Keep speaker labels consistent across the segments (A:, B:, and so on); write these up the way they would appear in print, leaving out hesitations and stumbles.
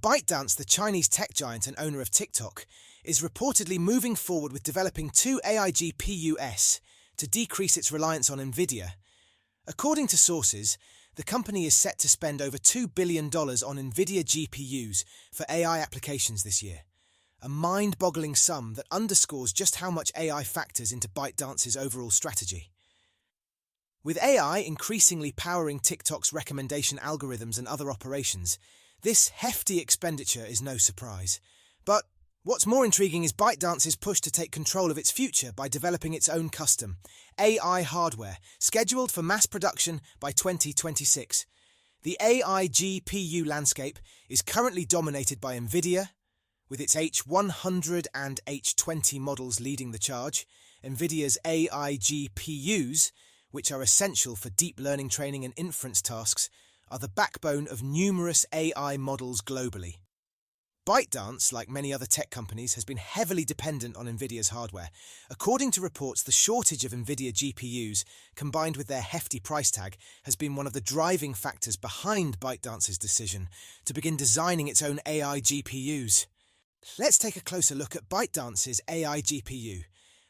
A: ByteDance, the Chinese tech giant and owner of TikTok, is reportedly moving forward with developing two AI GPUs to decrease its reliance on Nvidia. According to sources, the company is set to spend over $2 billion on Nvidia GPUs for AI applications this year, a mind-boggling sum that underscores just how much AI factors into ByteDance's overall strategy. With AI increasingly powering TikTok's recommendation algorithms and other operations, this hefty expenditure is no surprise. But what's more intriguing is ByteDance's push to take control of its future by developing its own custom AI hardware, scheduled for mass production by 2026. The AI GPU landscape is currently dominated by Nvidia, with its H100 and H20 models leading the charge. Nvidia's AI GPUs, which are essential for deep learning training and inference tasks, are the backbone of numerous AI models globally. ByteDance, like many other tech companies, has been heavily dependent on Nvidia's hardware. According to reports, the shortage of Nvidia GPUs, combined with their hefty price tag, has been one of the driving factors behind ByteDance's decision to begin designing its own AI GPUs. Let's take a closer look at ByteDance's AI GPU.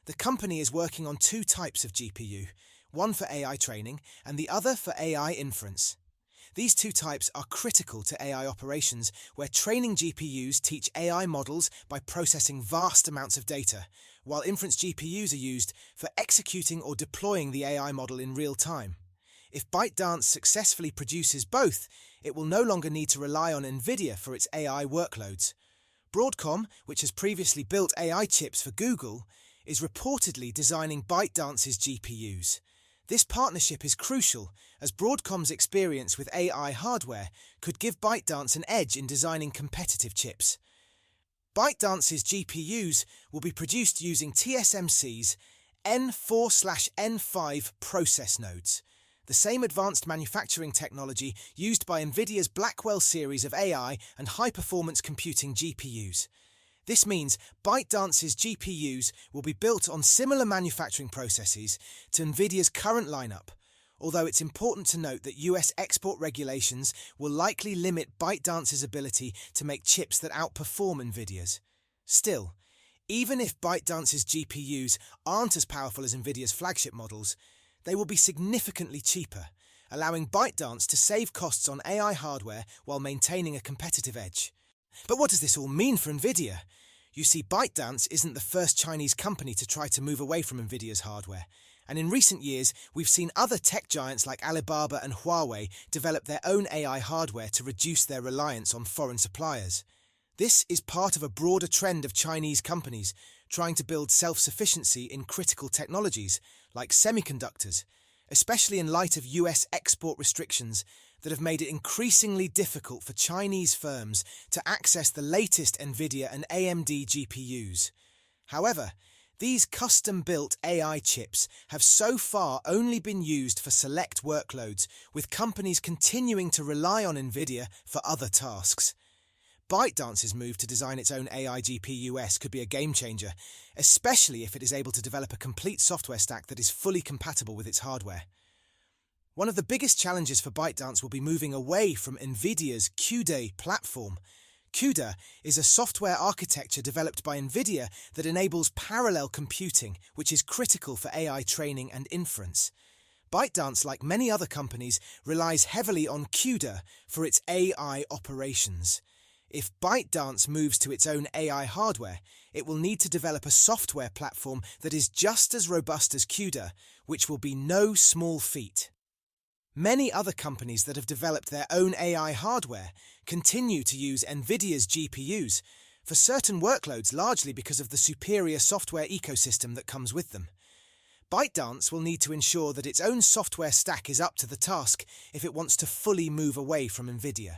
A: The company is working on two types of GPU, one for AI training and the other for AI inference. These two types are critical to AI operations, where training GPUs teach AI models by processing vast amounts of data, while inference GPUs are used for executing or deploying the AI model in real time. If ByteDance successfully produces both, it will no longer need to rely on Nvidia for its AI workloads. Broadcom, which has previously built AI chips for Google, is reportedly designing ByteDance's GPUs. This partnership is crucial, as Broadcom's experience with AI hardware could give ByteDance an edge in designing competitive chips. ByteDance's GPUs will be produced using TSMC's N4/N5 process nodes, the same advanced manufacturing technology used by Nvidia's Blackwell series of AI and high-performance computing GPUs. This means ByteDance's GPUs will be built on similar manufacturing processes to Nvidia's current lineup, although it's important to note that US export regulations will likely limit ByteDance's ability to make chips that outperform Nvidia's. Still, even if ByteDance's GPUs aren't as powerful as Nvidia's flagship models, they will be significantly cheaper, allowing ByteDance to save costs on AI hardware while maintaining a competitive edge. But what does this all mean for Nvidia? You see, ByteDance isn't the first Chinese company to try to move away from Nvidia's hardware, and in recent years we've seen other tech giants like Alibaba and Huawei develop their own AI hardware to reduce their reliance on foreign suppliers. This is part of a broader trend of Chinese companies trying to build self-sufficiency in critical technologies like semiconductors, especially in light of US export restrictions that have made it increasingly difficult for Chinese firms to access the latest Nvidia and AMD GPUs. However, these custom-built AI chips have so far only been used for select workloads, with companies continuing to rely on Nvidia for other tasks. ByteDance's move to design its own AI GPUs could be a game-changer, especially if it is able to develop a complete software stack that is fully compatible with its hardware. One of the biggest challenges for ByteDance will be moving away from Nvidia's CUDA platform. CUDA is a software architecture developed by Nvidia that enables parallel computing, which is critical for AI training and inference. ByteDance, like many other companies, relies heavily on CUDA for its AI operations. If ByteDance moves to its own AI hardware, it will need to develop a software platform that is just as robust as CUDA, which will be no small feat. Many other companies that have developed their own AI hardware continue to use Nvidia's GPUs for certain workloads, largely because of the superior software ecosystem that comes with them. ByteDance will need to ensure that its own software stack is up to the task if it wants to fully move away from Nvidia.